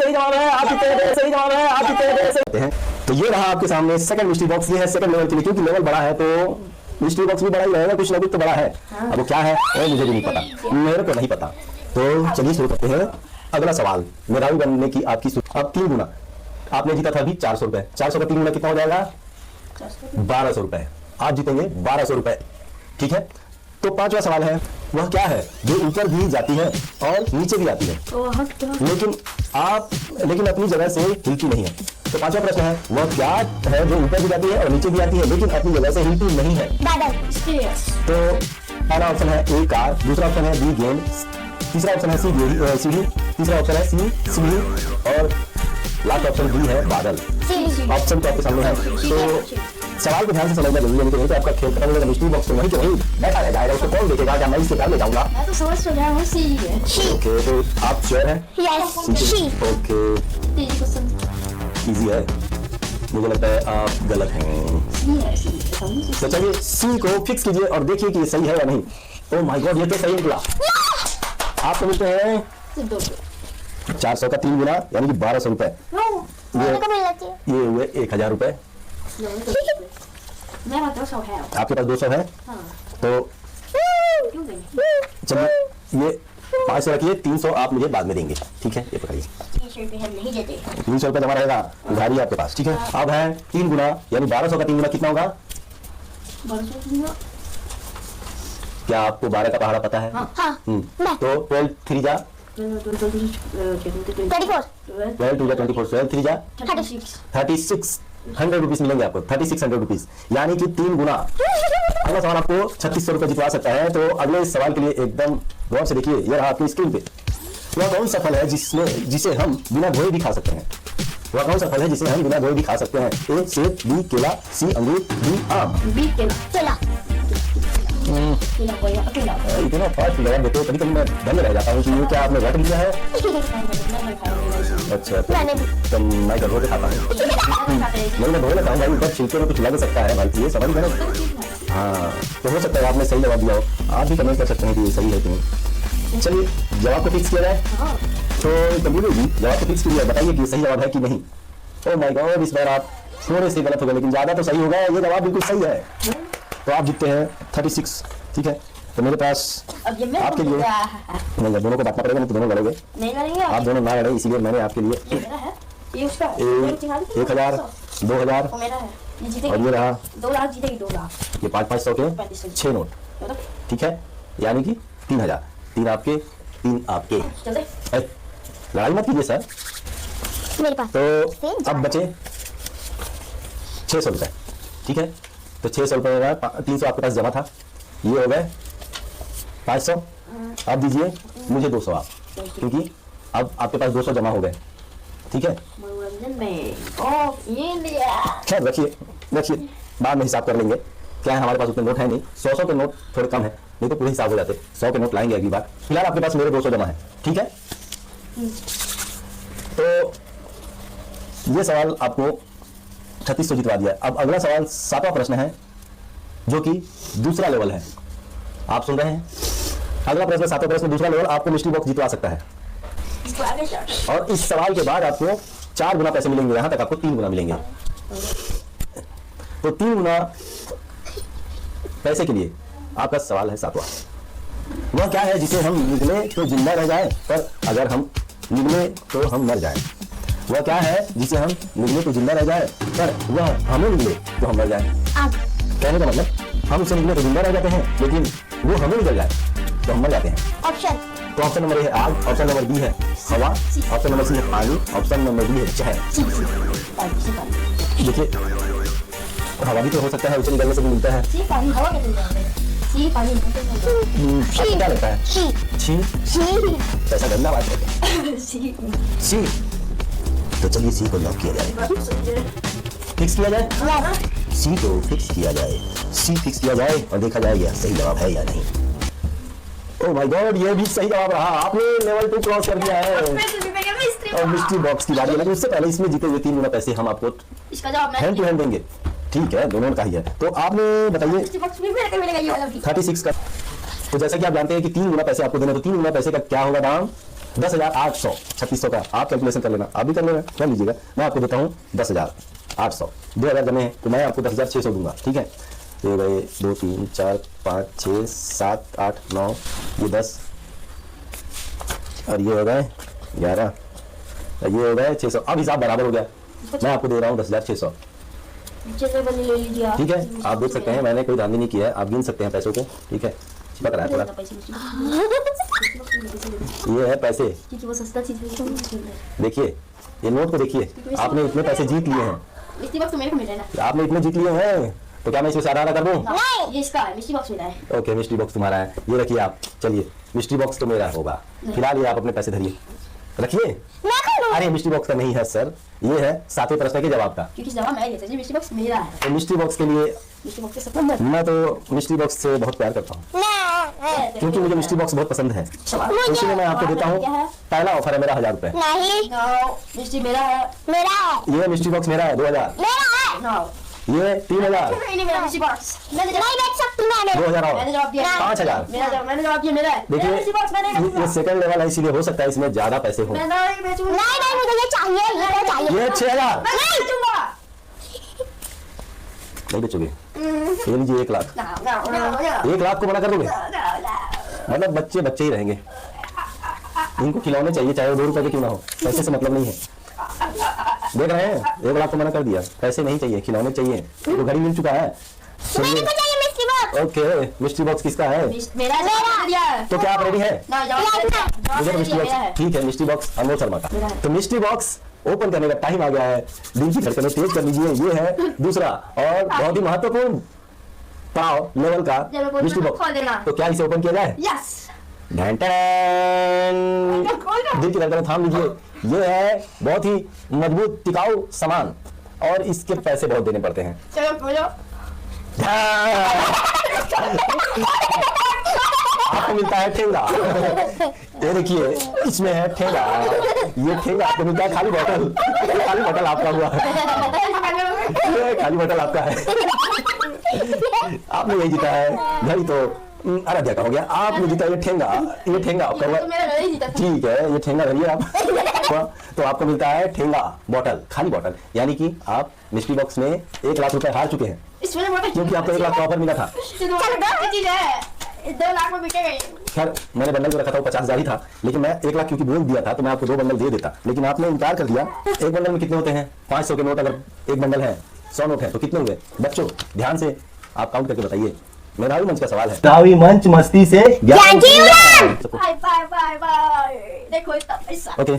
सही जवाब है, आप जीते हैं, सही जवाब है, आप जीते हैं। तो ये रहा आपके सामने सेकंड मिस्ट्री बॉक्स। ये है सेकंड लेवल के लिए, क्योंकि लेवल बड़ा है तो मिस्ट्री बॉक्स भी बड़ा ही रहेगा, कुछ ना कुछ तो बड़ा है। अब वो क्या है वो मुझे भी नहीं पता, मेरे को नहीं पता। तो चलिए शुरू करते हैं। अगला सवाल मेधावी बनने की आपकी। अब 3 गुना आपने जीता था अभी 400 रुपए। 400 का 3 गुना कितना हो जाएगा? 1200 रुपए। आप जीतेंगे 1200 रुपए, ठीक है। तो 5वां सवाल है, वह क्या है जो ऊपर भी जाती है और नीचे भी आती है, लेकिन अपनी जगह से हिलती नहीं है। तो 5वां प्रश्न है, वह क्या है जो ऊपर भी जाती है और नीचे भी आती है लेकिन अपनी जगह से हिलती नहीं है? तो पहला ऑप्शन है ए कार, दूसरा ऑप्शन है बी गेंद, तीसरा ऑप्शन है सी सीढ़ी, तीसरा ऑप्शन है सी सीढ़ी और लास्ट ऑप्शन बी है बादल। ऑप्शन तो आपके सामने है। तो सवाल को ध्यान से समझना जरूरी है, नहीं तो आपका खेल खत्म हो जाएगा। मिस्ट्री बॉक्स में वहीं के वहीं बैठा रह जाएगा, उसको कौन देखेगा? क्या मैं इसके घर ले जाऊंगा? मैं तो समझ तो गया हूं, सी है। ओके, तो आप श्योर हैं? यस, सी। ओके, इजी है। मुझे लगता है आप गलत हैं। तो चलिए सी को फिक्स कीजिए और देखिए कि ये सही है या नहीं। ओह माय गॉड, ये तो सही निकला। आप समझते हैं 400 का 3 गुना यानी कि 1200 रुपए। ये हुए 1000 रुपए। आपके पास 200 है। तो चलिए ये 500 रखिए, 300 आप मुझे बाद में देंगे, ठीक है। ये पकड़िए, 300 रुपए जमा रहेगा, उधारी आपके पास, ठीक है। अब है 3 गुना यानी 1200 का 3 गुना कितना होगा? 1200। क्या आपको 12 का पहाड़ा पता है? तो 12 3 जा 24, 12 2 जा 24, 12 3 जा 36 100 रुपीज मिलेंगे आपको, 3600 रुपीज यानी कि 3 गुना। अगला सवाल आपको 3600 रुपए जितवा सकता है। तो अगले सवाल के लिए एकदम गौर से देखिए, ये रहा आपकी स्क्रीन पे। वह कौन सा फल है जिसे हम बिना धोए भी खा सकते हैं? वह कौन सा फल है जिसे हम बिना धोए भी खा सकते हैं? ए सेब, बी केला, सी अंगूर, डी आम। इतना फास्ट जवाब देते हो, कभी कभी मैं धन्य रह जाता हूँ कि ये क्या आपने रट लिया है। अच्छा, तो मैं धो के खाता हूँ। मैं धो लेता हूँ भाई, ऊपर छिलके में कुछ लग सकता है भाई, ये समझ गए। हाँ, तो हो सकता है आपने सही जवाब दिया हो। आप भी कमेंट कर सकते हैं कि ये सही है कि नहीं। चलिए जवाब को फिक्स किया जाए। तो कंप्यूटर जी जवाब को फिक्स कीजिए, बताइए कि सही जवाब है कि नहीं। ओह माय गॉड, इस बार आप थोड़े से गलत हो गए, लेकिन ज्यादा तो सही होगा। ये जवाब बिल्कुल सही है। तो आप जीतते हैं 36, ठीक है। तो मेरे पास आपके लिए नहीं, दोनों को बांटना पड़ेगा, नहीं तो दोनों लड़ोगे। नहीं लड़ेंगे, आप दोनों ना लड़े, इसीलिए मैंने आपके लिए 1000 2000 और ये रहा 2 लाख जीतेगी, 2 लाख। ये 500 के 6 नोट, ठीक है, यानी कि 3000। 3 आपके 3 आपके। लड़ाई मत कीजिए सर मेरे पास। तो अब बचे 600 रुपए, ठीक है। तो 600 रुपए होगा, 300 आपके पास जमा था, ये हो गए 500। अब दीजिए मुझे 200 आप, क्योंकि अब आपके पास 200 जमा हो गए, ठीक है। खैर रखिए, बाद में हिसाब कर लेंगे। क्या है, हमारे पास उतने नोट है नहीं, 100 के नोट थोड़े कम है, नहीं तो पूरे हिसाब हो जाते। 100 के नोट लाएंगे अगली बार। फिलहाल आपके पास मेरे 200 जमा है, ठीक है। तो ये सवाल आपको 3600 जितवा दिया। अब अगला सवाल 7वां प्रश्न है, जो कि दूसरा लेवल है। आप सुन रहे हैं, अगला प्रश्न 7वां प्रश्न दूसरा लेवल आपको मिस्ट्री बॉक्स जितवा सकता है। और इस सवाल के बाद आपको 4 गुना पैसे मिलेंगे, यहां तक आपको 3 गुना मिलेंगे। तो 3 गुना पैसे के लिए आपका सवाल है 7वां। वह क्या है जिसे हम निगले तो जिंदा रह जाए, पर अगर हम निगले तो हम मर जाए? वह क्या है जिसे हम निगले तो जिंदा रह जाए, पर वह हमें निगले तो हम मर जाए? कहने का मतलब हम उसे निगले तो जिंदा रह जाते हैं, लेकिन वो हमें निगल जाए तो हम मर जाते हैं। ऑप्शन तो ऑप्शन नंबर ए है आग, ऑप्शन नंबर बी है हवा, ऑप्शन नंबर सी है पानी, ऑप्शन नंबर डी है जहर। देखिए हवा भी तो हो सकता है, उसे निगलने से भी मिलता है। आपको क्या लगता है? ऐसा गंदा बात है। सी, तो चलिए सी को लॉक किया जाए, फिक्स किया जाए। सी को फिक्स किया जाए, सी फिक्स किया जाए और देखा जाएगा सही जवाब है या नहीं। ओह माय गॉड, ये भी सही जवाब रहा। आपने लेवल 2 क्रॉस कर दिया है। और मिस्ट्री बॉक्स की बात है, लेकिन उससे पहले इसमें जीते हुए 3 गुना पैसे हम आपको हैंड टू हैंड देंगे, ठीक है। दोनों का ही है। तो आपने बताइए 36 का। तो जैसा कि आप जानते हैं कि 3 गुना पैसे आपको देने, तो 3 गुना पैसे का क्या होगा दाम? 10,800 3600 का आप कैलकुलेशन कर लेना, आप भी कर लेना, कर लीजिएगा। मैं आपको देता हूँ 10,800, 2,000 जमे हैं तो मैं आपको 10,600 दूंगा, ठीक है। ये गए 2 3 4 5 6 7 8 9, ये 10 और ये हो गए 11, ये हो गए 600। अब हिसाब बराबर हो गया, मैं आपको दे रहा हूँ 10,600, ले लीजिए आप। ठीक है। आप देख सकते हैं मैंने कोई धांधली नहीं किया है, आप गिन सकते हैं पैसों को, ठीक है। चिपक रहा है थोड़ा, ये है पैसे, क्योंकि वो सस्ता चीज है। देखिए ये नोट को देखिए, आपने इतने पैसे जीत लिए हैं, मिस्टी बॉक्स तो मेरे को मिल रहा है ना। आपने इतने जीत लिए हैं तो क्या मैं इसमें सारा कर दूं? नहीं, ये इसका है, मिस्टी बॉक्स मिला है। ओके, मिस्ट्री बॉक्स तुम्हारा है, ये रखिए आप। चलिए मिस्ट्री बॉक्स तो मेरा होगा, फिलहाल ये आप अपने पैसे धरिए, रखिए। अरे मिस्ट्री बॉक्स का नहीं है सर, ये है 7वें प्रश्न के जवाब का, क्योंकि जवाब मैं देता हूं, मिस्टी बॉक्स मेरा है। तो मिस्ट्री बॉक्स के लिए मिस्टी बॉक्स के सपना मैं तो मिस्ट्री बॉक्स से बहुत प्यार करता हूँ, क्योंकि मुझे मिस्ट्री बॉक्स बहुत पसंद है, तो इसलिए मैं आपको देता हूँ। पहला ऑफर है मेरा 1,000 रुपए। नहीं, नो, मिस्टी मेरा है। मेरा है, ये मिस्ट्री बॉक्स मेरा है 2,000, मेरा है। नो, ये 3,000, नहीं मेरा मिस्टी बॉक्स। नहीं बेच सकती मैं। 2,000 और मैंने जवाब दिया। 5,000। मैंने जवाब दिया, मेरा है। मेरा मिस्टी बॉक्स मैंने देखिए ये सेकंड लेवल है, इसीलिए हो सकता है इसमें ज्यादा पैसे हो। मैं नहीं बेचूंगा। नहीं मुझे ये चाहिए, ये चाहिए। ये 6,000 मैं नहीं बेचूंगा। नहीं बेचोगे, ये लीजिए 1 लाख। No. 1 लाख को मना कर दोगे? No. मतलब बच्चे बच्चे ही रहेंगे, इनको खिलौने चाहिए चाहे वो 2 रुपए के क्यों ना हो, पैसे से मतलब नहीं है। देख रहे हैं 1 लाख को मना कर दिया, पैसे नहीं चाहिए, खिलौने चाहिए, तो घड़ी मिल चुका है। मेरे को चाहिए मिस्टी बॉक्स। ओके, मिस्ट्री बॉक्स किसका है? मेरा जवाब दिया है। तो क्या आप रेडी है? ना जवाब मुझे मिस्ट्री मेरा है। बॉक्स, ठीक है, मिस्ट्री बॉक्स अनमोल शर्मा का। मेरा है। तो मिस्ट्री बॉक्स ओपन करने का टाइम आ गया है, दिल की धड़कनें तेज कर लीजिए। ये है दूसरा और बहुत ही महत्वपूर्ण पाव लेवल का चलो, मिस्ट्री खोल बॉक्स। देना। तो क्या इसे ओपन किया जाए? यस। ढन ढन। दिल की धड़कनें थाम लीजिए। ये है बहुत ही मजबूत टिकाऊ सामान और इसके पैसे बहुत देने पड़ते हैं। चलो खोलो। आपको मिलता है ठेंगा, ये देखिए इसमें है ठेंगा, ये ठेंगा आपको मिलता है। खाली बोतल, खाली बोतल आपका हुआ, ये खाली बोतल आपका है। आपने यही जीता है, घड़ी तो आराध्या का हो गया, आपने जीता ये ठेंगा, ये ठेंगा आपका हुआ। तो मेरा नहीं जीता। ठीक है, ये ठेंगा धरिए आप। तो आपको मिलता है ठेंगा बोतल, खाली बोतल, यानी कि आप मिस्ट्री बॉक्स में 1 लाख रुपए हार चुके हैं, इसमें मोटा क्योंकि आपको 1 लाख का ऑफर मिला था। चलो 2 है, 2 लाख में बिकेगा। खैर मैंने बंडल जो रखा था वो 50,000 ही था, लेकिन मैं 1 लाख क्योंकि बोल दिया था तो मैं आपको 2 बंडल दे देता, लेकिन आपने इनकार कर दिया। एक बंडल में कितने होते हैं? 500 के नोट, अगर एक बंडल है 100 नोट है तो कितने हुए? बच्चों ध्यान से आप काउंट करके बताइए, मेधावी मंच का सवाल है। मेधावी मंच मस्ती से ज्ञान की उड़ान। Bye bye bye bye. देखो इतना पैसा। ओके।